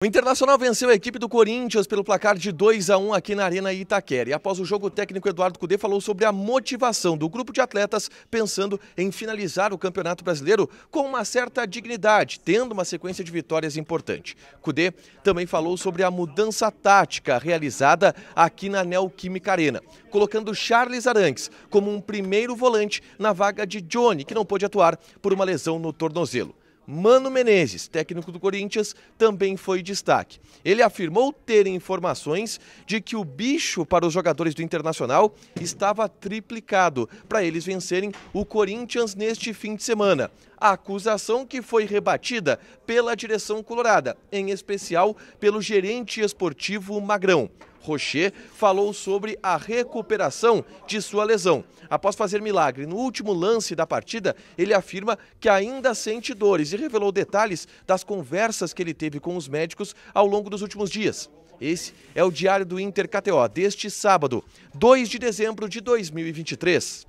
O Internacional venceu a equipe do Corinthians pelo placar de 2-1 aqui na Arena Itaquera. E após o jogo, o técnico Eduardo Cudê falou sobre a motivação do grupo de atletas pensando em finalizar o Campeonato Brasileiro com uma certa dignidade, tendo uma sequência de vitórias importante. Cudê também falou sobre a mudança tática realizada aqui na Neoquímica Arena, colocando Charles Arangues como um primeiro volante na vaga de Johnny, que não pôde atuar por uma lesão no tornozelo. Mano Menezes, técnico do Corinthians, também foi destaque. Ele afirmou ter informações de que o bicho para os jogadores do Internacional estava triplicado para eles vencerem o Corinthians neste fim de semana. A acusação que foi rebatida pela direção colorada, em especial pelo gerente esportivo Magrão. Rocher falou sobre a recuperação de sua lesão. Após fazer milagre no último lance da partida, ele afirma que ainda sente dores e revelou detalhes das conversas que ele teve com os médicos ao longo dos últimos dias. Esse é o Diário do Inter KTO deste sábado, 2 de dezembro de 2023.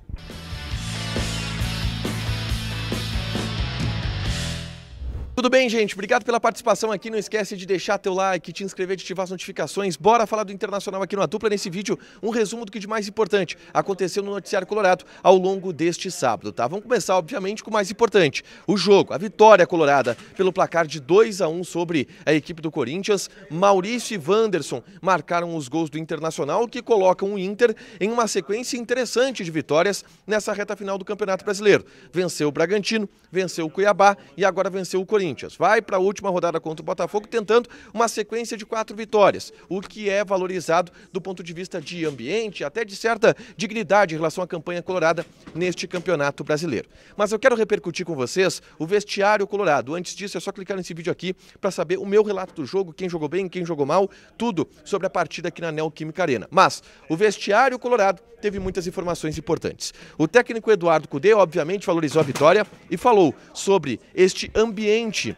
Tudo bem, gente? Obrigado pela participação aqui. Não esquece de deixar teu like, te inscrever, de ativar as notificações. Bora falar do Internacional aqui no A Dupla. Nesse vídeo, um resumo do que de mais importante aconteceu no noticiário colorado ao longo deste sábado, tá? Vamos começar, obviamente, com o mais importante. O jogo, a vitória colorada pelo placar de 2-1 sobre a equipe do Corinthians. Maurício e Wanderson marcaram os gols do Internacional, que colocam o Inter em uma sequência interessante de vitórias nessa reta final do Campeonato Brasileiro. Venceu o Bragantino, venceu o Cuiabá e agora venceu o Corinthians. Vai para a última rodada contra o Botafogo tentando uma sequência de 4 vitórias, o que é valorizado do ponto de vista de ambiente, até de certa dignidade em relação à campanha colorada neste Campeonato Brasileiro. Mas eu quero repercutir com vocês o vestiário colorado. Antes disso, é só clicar nesse vídeo aqui para saber o meu relato do jogo, quem jogou bem, quem jogou mal, tudo sobre a partida aqui na Neoquímica Arena. Mas o vestiário colorado teve muitas informações importantes. O técnico Eduardo Cudê, obviamente, valorizou a vitória e falou sobre este ambiente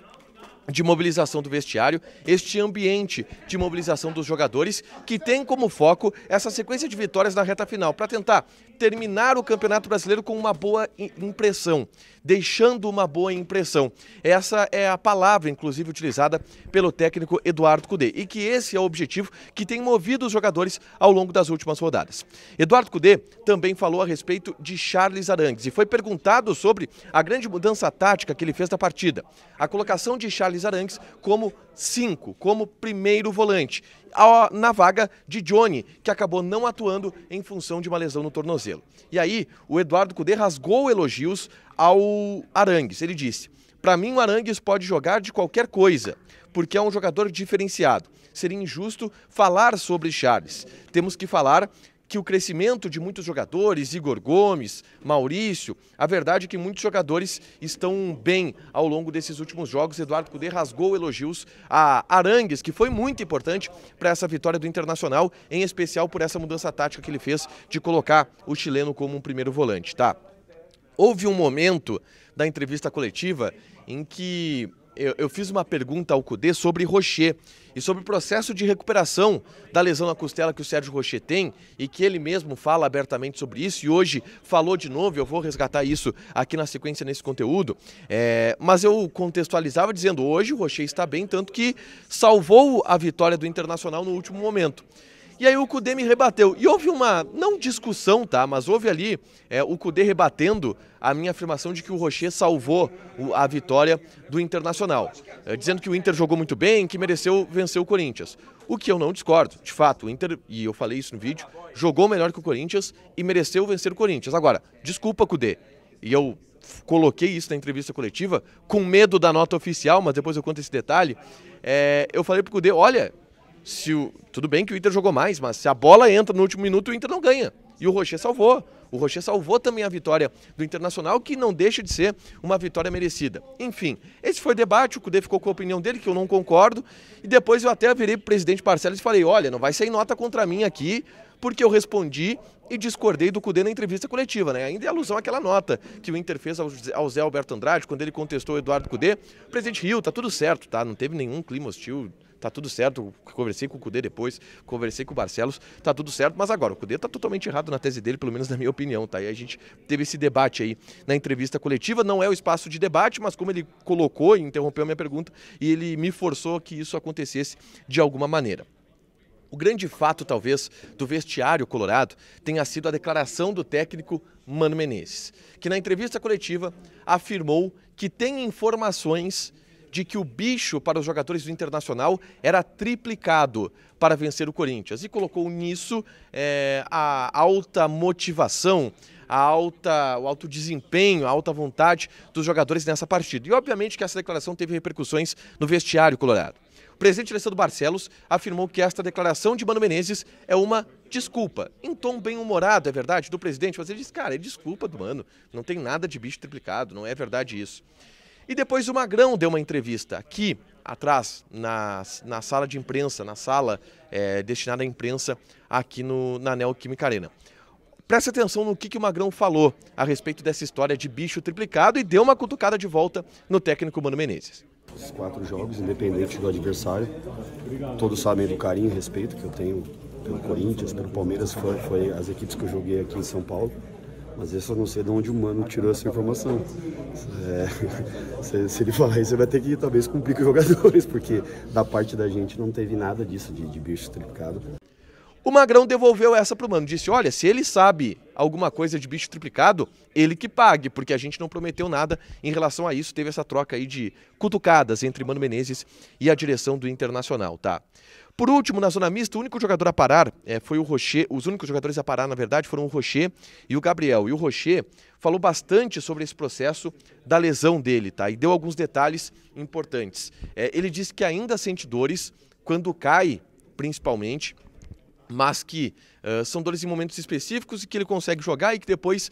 de mobilização do vestiário, este ambiente de mobilização dos jogadores, que tem como foco essa sequência de vitórias na reta final, para tentar terminar o Campeonato Brasileiro com uma boa impressão, deixando uma boa impressão. Essa é a palavra, inclusive, utilizada pelo técnico Eduardo Cudê, e que esse é o objetivo que tem movido os jogadores ao longo das últimas rodadas. Eduardo Cudê também falou a respeito de Charles Arangues, e foi perguntado sobre a grande mudança tática que ele fez da partida. A colocação de Charles Arangues como 5, como primeiro volante, na vaga de Johnny, que acabou não atuando em função de uma lesão no tornozelo. E aí, o Eduardo Cudê rasgou elogios ao Arangues. Ele disse: "Para mim, o Arangues pode jogar de qualquer coisa, porque é um jogador diferenciado. Seria injusto falar sobre Charles. Temos que falar que o crescimento de muitos jogadores, Igor Gomes, Maurício, a verdade é que muitos jogadores estão bem ao longo desses últimos jogos." Eduardo Cudê rasgou elogios a Arangues, que foi muito importante para essa vitória do Internacional, em especial por essa mudança tática que ele fez de colocar o chileno como um primeiro volante, tá? Houve um momento da entrevista coletiva em que eu fiz uma pergunta ao Cudê sobre Rocher e sobre o processo de recuperação da lesão na costela que o Sérgio Rocher tem, e que ele mesmo fala abertamente sobre isso, e hoje falou de novo. Eu vou resgatar isso aqui na sequência nesse conteúdo, mas eu contextualizava dizendo: hoje o Rocher está bem, tanto que salvou a vitória do Internacional no último momento. E aí o Cudê me rebateu, e houve uma, não discussão, tá, mas houve ali o Cudê rebatendo a minha afirmação de que o Rocher salvou a vitória do Internacional, dizendo que o Inter jogou muito bem, que mereceu vencer o Corinthians. O que eu não discordo. De fato, o Inter, e eu falei isso no vídeo, jogou melhor que o Corinthians e mereceu vencer o Corinthians. Agora, desculpa, Cudê, e eu coloquei isso na entrevista coletiva, com medo da nota oficial, mas depois eu conto esse detalhe. Eu falei pro Cudê: olha, tudo bem que o Inter jogou mais, mas se a bola entra no último minuto, o Inter não ganha. E o Rocher salvou. O Rocher salvou também a vitória do Internacional, que não deixa de ser uma vitória merecida. Enfim, esse foi o debate. O Cudê ficou com a opinião dele, que eu não concordo. E depois eu até virei pro presidente Parcelas e falei: olha, não vai sair nota contra mim aqui, porque eu respondi e discordei do Cudê na entrevista coletiva, né? Ainda é alusão àquela nota que o Inter fez ao Zé Alberto Andrade, quando ele contestou o Eduardo Cudê. O presidente riu, tá tudo certo, tá? Não teve nenhum clima hostil. tá tudo certo, conversei com o Cudê depois, conversei com o Barcelos, tá tudo certo, mas agora o Cudê tá totalmente errado na tese dele, pelo menos na minha opinião, tá? E a gente teve esse debate aí na entrevista coletiva, não é o espaço de debate, mas como ele colocou e interrompeu a minha pergunta, e ele me forçou que isso acontecesse de alguma maneira. O grande fato, talvez, do vestiário colorado tenha sido a declaração do técnico Mano Menezes, que na entrevista coletiva afirmou que tem informações de que o bicho para os jogadores do Internacional era triplicado para vencer o Corinthians e colocou nisso a alta motivação, o alto desempenho, a alta vontade dos jogadores nessa partida. E obviamente que essa declaração teve repercussões no vestiário colorado. O presidente Alessandro Barcelos afirmou que esta declaração de Mano Menezes é uma desculpa, em tom bem-humorado, é verdade, do presidente, mas ele disse, cara, é desculpa do Mano, não tem nada de bicho triplicado, não é verdade isso. E depois o Magrão deu uma entrevista aqui atrás, na sala de imprensa, na sala destinada à imprensa aqui na Neoquímica Arena. Preste atenção no que o Magrão falou a respeito dessa história de bicho triplicado e deu uma cutucada de volta no técnico Mano Menezes. Os 4 jogos, independente do adversário, todos sabem do carinho e respeito que eu tenho pelo Corinthians, pelo Palmeiras, foi as equipes que eu joguei aqui em São Paulo, mas eu só não sei de onde o Mano tirou essa informação. Se ele falar isso, você vai ter que talvez cumprir com os jogadores, porque da parte da gente não teve nada disso de bicho triplicado. O Magrão devolveu essa pro Mano, disse, olha, se ele sabe alguma coisa de bicho triplicado, ele que pague, porque a gente não prometeu nada em relação a isso, teve essa troca aí de cutucadas entre Mano Menezes e a direção do Internacional, tá? Por último, na zona mista, o único jogador a parar foi o Rocher, os únicos jogadores a parar, na verdade, foram o Rocher e o Gabriel. E o Rocher falou bastante sobre esse processo da lesão dele, tá? E deu alguns detalhes importantes. Ele disse que ainda sente dores quando cai, principalmente, mas que são dores em momentos específicos e que ele consegue jogar e que depois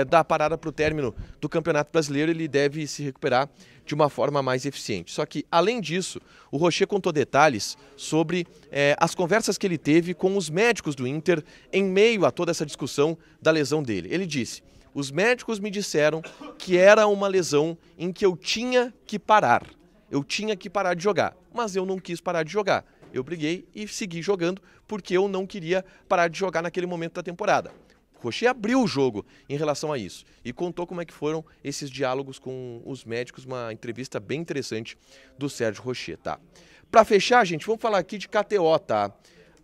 da parada para o término do Campeonato Brasileiro ele deve se recuperar de uma forma mais eficiente. Só que, além disso, o Rocher contou detalhes sobre as conversas que ele teve com os médicos do Inter em meio a toda essa discussão da lesão dele. Ele disse, os médicos me disseram que era uma lesão em que eu tinha que parar de jogar, mas eu não quis parar de jogar. Eu briguei e segui jogando porque eu não queria parar de jogar naquele momento da temporada. O Rocher abriu o jogo em relação a isso e contou como é que foram esses diálogos com os médicos, uma entrevista bem interessante do Sérgio Rocher, tá? Para fechar, gente, vamos falar aqui de KTO, tá?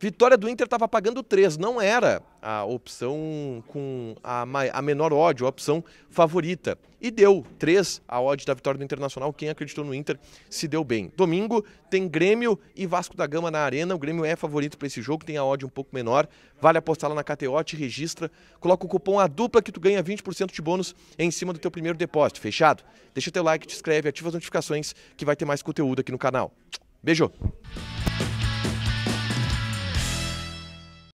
Vitória do Inter estava pagando 3, não era a opção com a menor odd, a opção favorita. E deu 3 a odd da vitória do Internacional, quem acreditou no Inter se deu bem. Domingo tem Grêmio e Vasco da Gama na Arena, o Grêmio é favorito para esse jogo, tem a odd um pouco menor, vale apostar lá na KTO, te registra, coloca o cupom ADUPLA que tu ganha 20% de bônus em cima do teu primeiro depósito, fechado? Deixa teu like, te inscreve, ativa as notificações que vai ter mais conteúdo aqui no canal. Beijo!